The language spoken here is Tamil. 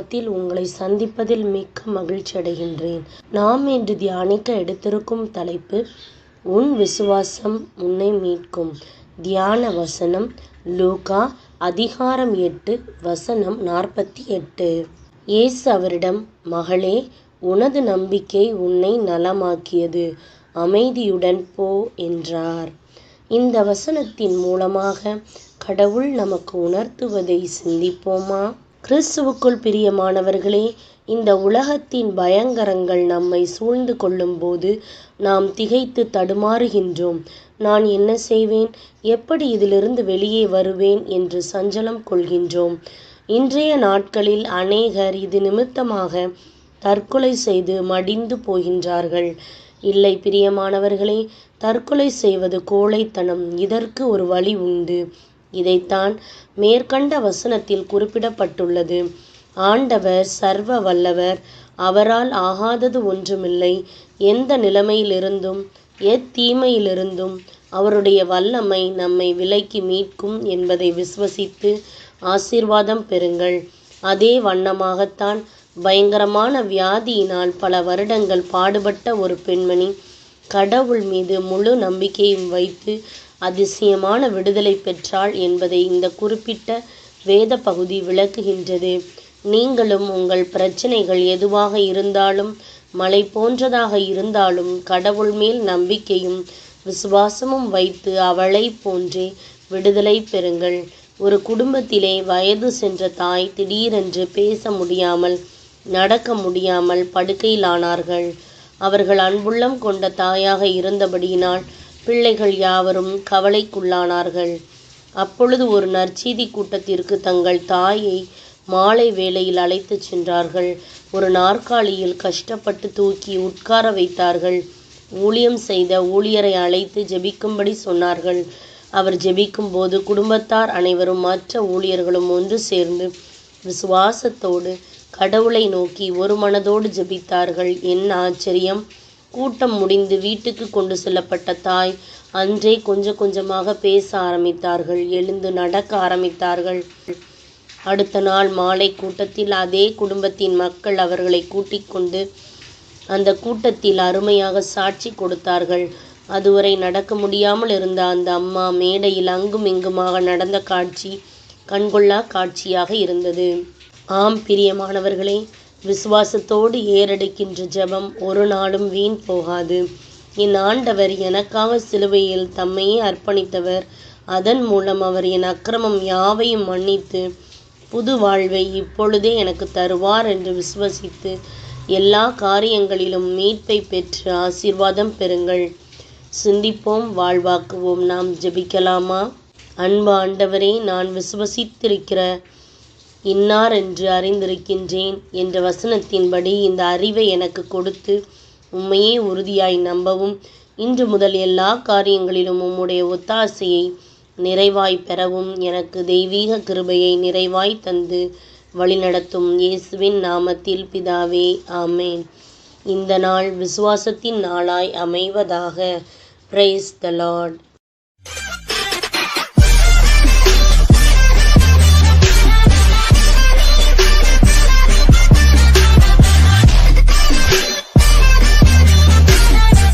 நாமத்தில் உங்களை சந்திப்பதில் மிக்க மகிழ்ச்சி அடைகின்றேன். நாம் இன்று தியானிக்க எடுத்திருக்கும் தலைப்பு, உன் விசுவாசம் உன்னை மீட்கும். தியான வசனம் லூக்கா அதிகாரம் 8 வசனம் 48. இயேசு அவரிடம், மகளே, உனது நம்பிக்கை உன்னை நலமாக்கியது, அமைதியுடன் போ என்றார். இந்த வசனத்தின் மூலமாக கடவுள் நமக்கு உணர்த்துவதை சிந்திப்போமா? கிறிஸ்துவுக்குள் பிரியமானவர்களே, இந்த உலகத்தின் பயங்கரங்கள் நம்மை சூழ்ந்து கொள்ளும்போது நாம் திகைத்து தடுமாறுகின்றோம். நான் என்ன செய்வேன், எப்படி இதிலிருந்து வெளியே வருவேன் என்று சஞ்சலம் கொள்கின்றோம். இன்றைய நாட்களில் அநேகர் இது நிமித்தமாக தற்கொலை செய்து மடிந்து போகின்றார்கள். இல்லை பிரியமானவர்களே, தற்கொலை செய்வது கோழைத்தனம். இதற்கு ஒரு வழி உண்டு. இதைத்தான் மேற்கண்ட வசனத்தில் குறிப்பிடப்பட்டுள்ளது. ஆண்டவர் சர்வ வல்லவர், அவரால் ஆகாதது ஒன்றுமில்லை. எந்த நிலைமையிலிருந்தும் எத்தீமையிலிருந்தும் அவருடைய வல்லமை நம்மை விலக்கி மீட்கும் என்பதை விசுவசித்து ஆசீர்வாதம் பெறுங்கள். அதே வண்ணமாகத்தான் பயங்கரமான வியாதியினால் பல வருடங்கள் பாடுபட்ட ஒரு பெண்மணி கடவுள் மீது முழு நம்பிக்கையும் வைத்து அதிசயமான விடுதலை பெற்றாள் என்பதை இந்த குறிப்பிட்ட வேத பகுதி விளக்குகின்றது. நீங்களும் உங்கள் பிரச்சனைகள் எதுவாக இருந்தாலும், மலை போன்றதாக இருந்தாலும், கடவுள் மேல் நம்பிக்கையும் விசுவாசமும் வைத்து அவளை போன்றே விடுதலை பெறுங்கள். ஒரு குடும்பத்திலே வயது சென்ற தாய் திடீரென்று பேச முடியாமல், நடக்க முடியாமல் படுக்கையிலானார்கள். அவர்கள் அன்புள்ளம் கொண்ட தாயாக இருந்தபடியினால் பிள்ளைகள் யாவரும் கவலைக்குள்ளானார்கள். அப்பொழுது ஒரு நற்செய்தி கூட்டத்திற்கு தங்கள் தாயை மாலை வேளையில் அழைத்துச் சென்றார்கள். ஒரு நாற்காலியில் கஷ்டப்பட்டு தூக்கி உட்கார வைத்தார்கள். ஊழியம் செய்த ஊழியரை அழைத்து ஜெபிக்கும்படி சொன்னார்கள். அவர் ஜெபிக்கும் போது குடும்பத்தார் அனைவரும் மற்ற ஊழியர்களும் ஒன்று சேர்ந்து விசுவாசத்தோடு கடவுளை நோக்கி ஒரு மனதோடு ஜெபித்தார்கள். என்ன ஆச்சரியம்! கூட்டம் முடிந்து வீட்டுக்கு கொண்டு செல்லப்பட்ட தாய் அன்றே கொஞ்சம் கொஞ்சமாக பேச ஆரம்பித்தார்கள். எழுந்து நடக்க ஆரம்பித்தார்கள். அடுத்த நாள் மாலை கூட்டத்தில் அதே குடும்பத்தின் மக்கள் அவர்களை கூட்டிக் கொண்டு அந்த கூட்டத்தில் அருமையாக சாட்சி கொடுத்தார்கள். அதுவரை நடக்க முடியாமல் இருந்த அந்த அம்மா மேடையில் அங்கும் இங்குமாக நடந்த காட்சி கண்கொள்ளா காட்சியாக இருந்தது. ஆம் பிரியமானவர்களே, விசுவாசத்தோடு ஏறெடுக்கின்ற ஜெபம் ஒரு நாளும் வீண் போகாது. என் ஆண்டவர் எனக்காக சிலுவையில் தம்மையே அர்ப்பணித்தவர். அதன் மூலம் அவர் என் அக்கிரமம் யாவையும் மன்னித்து புது வாழ்வை இப்பொழுதே எனக்கு தருவார் என்று விசுவசித்து எல்லா காரியங்களிலும் மீட்பை பெற்று ஆசீர்வாதம் பெறுங்கள். சிந்திப்போம், வாழ்வாக்குவோம். நாம் ஜெபிக்கலாமா? அன்பு ஆண்டவரே, நான் விசுவசித்திருக்கிற இன்னார் என்று அறிந்திருக்கின்றேன் என்ற வசனத்தின்படி இந்த அறிவை எனக்கு கொடுத்து உம்மையே உறுதியாய் நம்பவும், இன்று முதல் எல்லா காரியங்களிலும் உம்முடைய ஒத்தாசையை நிறைவாய் பெறவும் எனக்கு தெய்வீக கிருபையை நிறைவாய் தந்து வழிநடத்தும். இயேசுவின் நாமத்தில் பிதாவே, ஆமேன். இந்த நாள் விசுவாசத்தின் நாளாய் அமைவதாக. Praise the Lord.